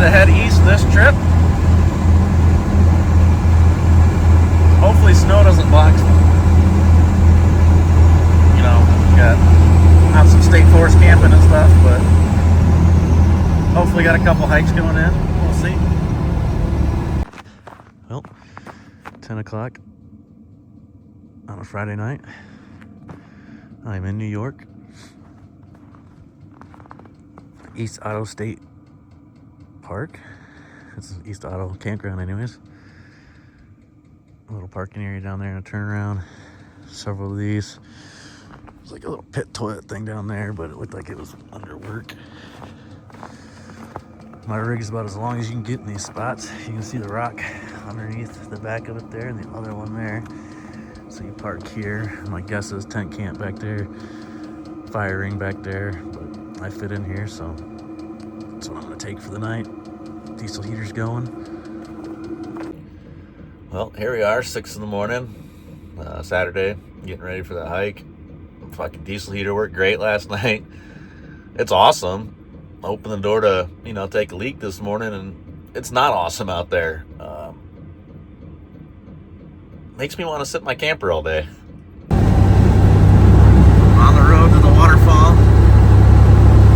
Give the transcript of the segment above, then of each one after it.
to head east this trip. Hopefully snow doesn't block. You know, got out some state forest camping and stuff, but hopefully got a couple hikes going in. We'll see. Well, 10 o'clock on a Friday night. I'm in New York. East Otto State Park. It's an East Otto campground anyways. A little parking area down there and a turnaround. Several of these. There's like a little pit toilet thing down there, but it looked like it was under work. My rig is about as long as you can get in these spots. You can see the rock underneath the back of it there and the other one there. So you park here. My guess is tent camp back there, fire ring back there, but I fit in here, so that's what I'm gonna take for the night. Diesel heater's going. Well, here we are, 6 in the morning, Saturday, getting ready for the hike. Fucking diesel heater worked great last night. It's awesome. I opened the door to, take a leak this morning, and it's not awesome out there. Makes me want to sit in my camper all day. On the road to the waterfall.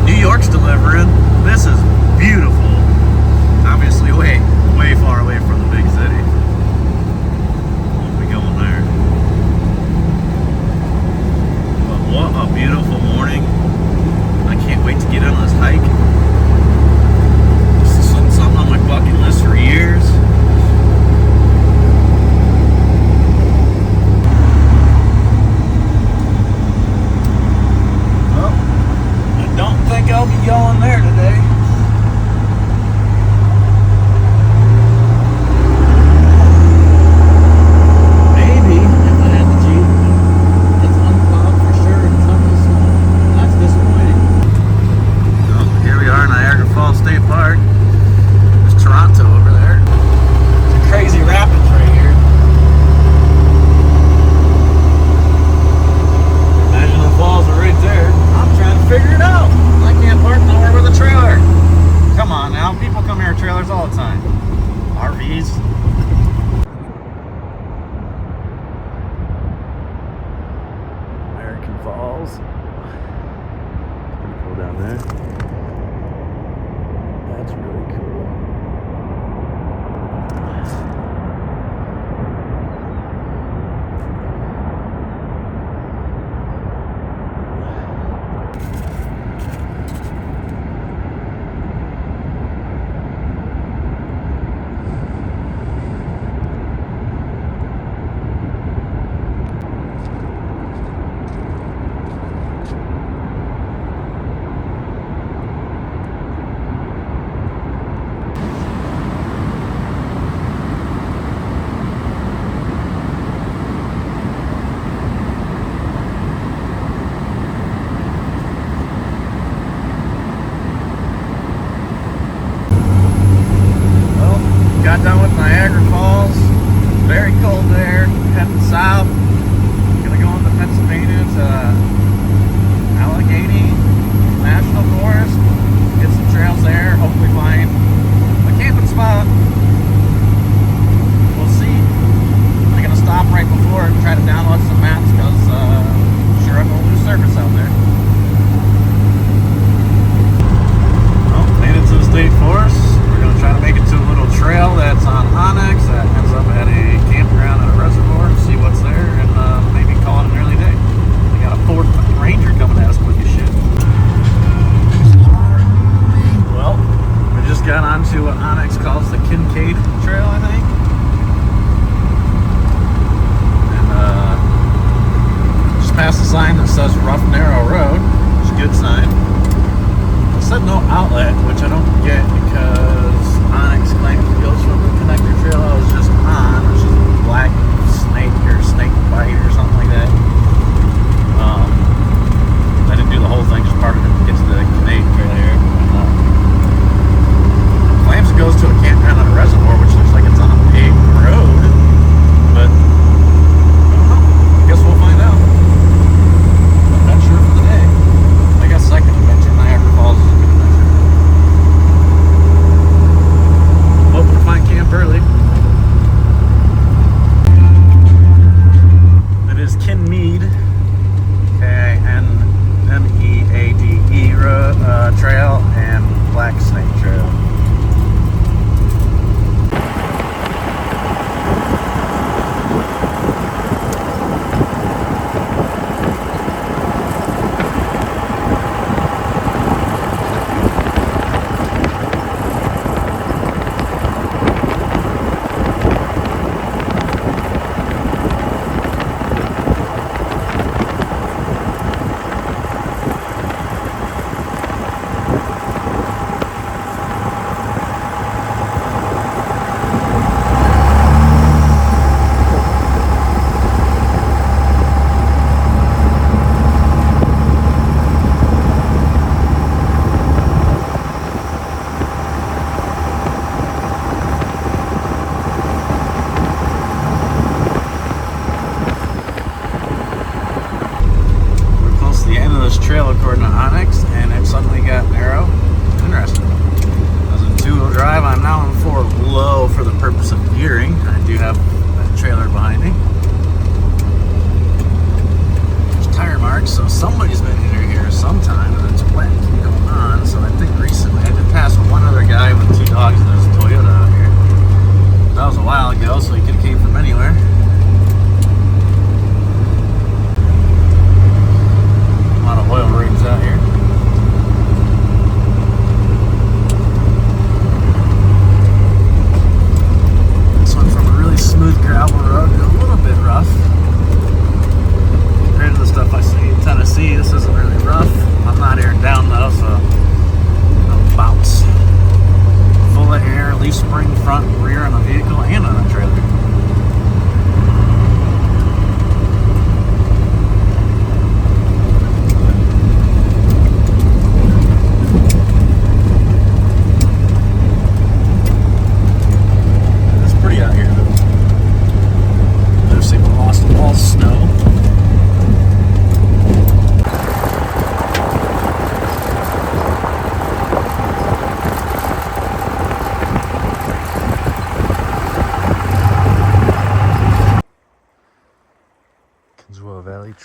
New York's delivering. This is beautiful. Obviously way far away from the big city. We'll be going there. But what a beautiful morning. I can't wait to get on this hike. This is something on my bucket list for years. Well, I don't think I'll be going there today. Falls. Pretty cool down there. That's really cool. Got done with Niagara Falls. Very cold there. Heading south. Gonna go into Pennsylvania to Allegheny National Forest. Get some trails there. Hopefully find a camping spot. We'll see. I'm gonna stop right before and try to download some maps because sure I'm gonna lose service out there. Well, made it to the state forest. Try to make it to a little trail that's on Onyx that ends up at a campground at a reservoir and see what's there and maybe call it an early day. We got a Ford Ranger coming at us quick as shit. Well, we just got onto what Onyx calls the Kincaid Trail, I think. And just past the sign that says Rough Narrow Road, which is a good sign. It said no outlet, which I don't get because Onyx claims it goes from the connector trail I was just on, which is a black snake or snake bite or something like that. I didn't do the whole thing, just part of it to get to the Canadian trail here. Claims it goes to a campground on a reservoir, which looks like it's on a paved road, but I don't know. I guess we'll find out. Adventure for the day. I guess second adventure, Niagara Falls is a good adventure.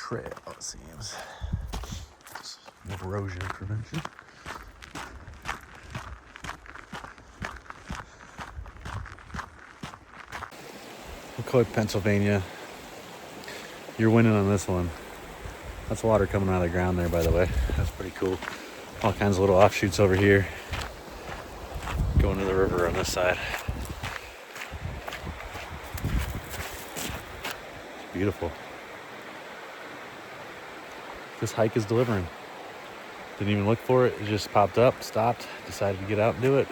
trail, it seems. Erosion prevention. McCoy, Pennsylvania. You're winning on this one. That's water coming out of the ground there, by the way. That's pretty cool. All kinds of little offshoots over here. Going to the river on this side. It's beautiful. This hike is delivering. Didn't even look for it. It just popped up, stopped, decided to get out and do it.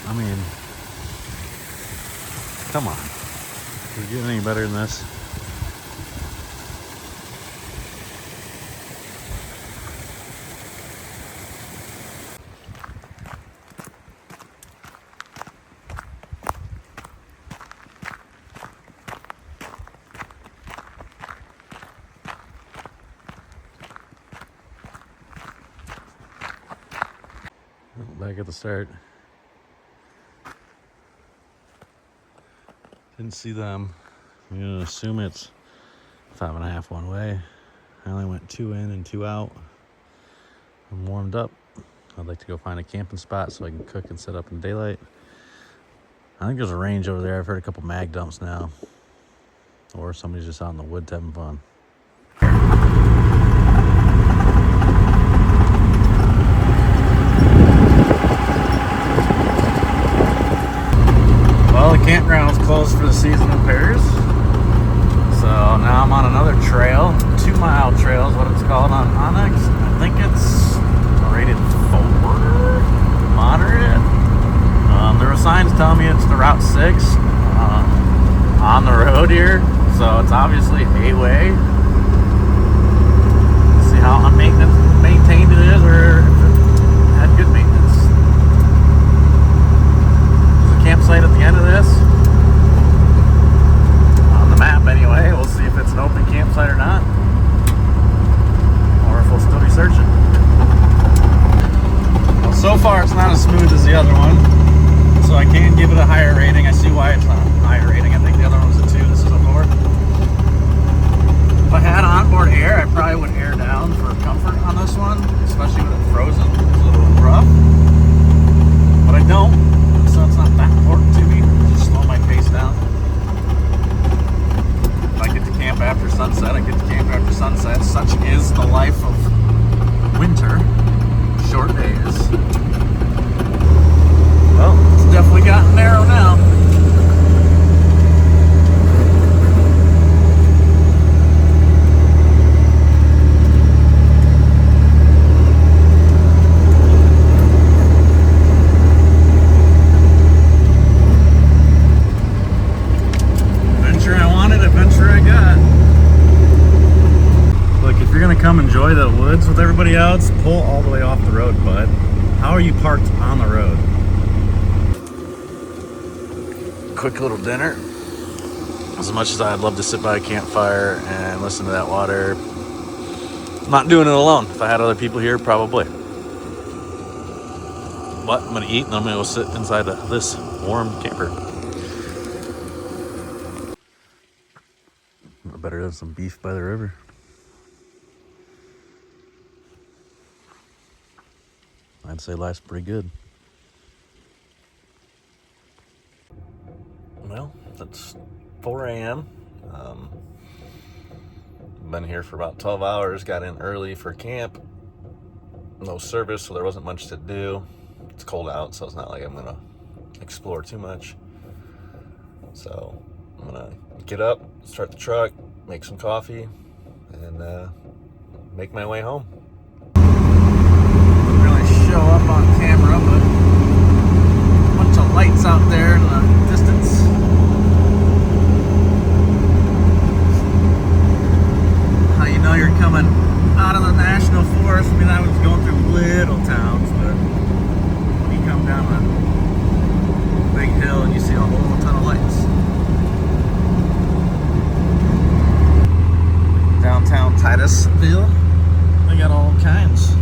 I mean, come on. Is it getting any better than this? Back at the start. Didn't see them. I'm gonna assume it's 5.5 one way. I only went 2 in and 2 out. I'm warmed up. I'd like to go find a camping spot so I can cook and set up in daylight. I think there's a range over there. I've heard a couple mag dumps now. Or somebody's just out in the woods having fun. Well, the campground is closed for the season of repairs. So now I'm on another trail, 2 mile trail is what it's called on Onyx. I think it's rated 4, moderate. There were signs telling me it's the Route 6 on the road here. So it's obviously a way. See how unmaintained it is, or if it had good maintenance. There's a campsite at the end of this. On the map anyway. We'll see if it's an open campsite or not. Or if we'll still be searching. Well, so far it's not as smooth as the other one. So I can give it a higher rating. I see why it's not a higher rating. I think the other one was a 2. This is a 4. If I had onboard air, I probably would air down for comfort on this one, especially with it frozen. It's a little rough. But I don't, so it's not that important to me. Just slow my pace down. If I get to camp after sunset, I get to camp after sunset. Such is the life of winter. Short days. Well, it's definitely gotten narrow now. Adventure I wanted, adventure I got. Look, if you're gonna come enjoy the woods with everybody else, pull all the way off the road, bud. How are you parked on the road? Quick little dinner. As much as I'd love to sit by a campfire and listen to that water, I'm not doing it alone. If I had other people here, probably. But I'm gonna eat and I'm gonna go sit inside this warm camper. Better than some beef by the river. I'd say life's pretty good. Well, it's 4 a.m. Been here for about 12 hours. Got in early for camp. No service, so there wasn't much to do. It's cold out, so it's not like I'm gonna explore too much. So I'm gonna get up, start the truck, make some coffee, and make my way home. Didn't really show up on camera, but a bunch of lights out there in the distance. How you know you're coming out of the national forest? I mean, I was going through little towns, but when you come down a big hill and you see a whole ton of lights. Downtown Titusville, they got all kinds.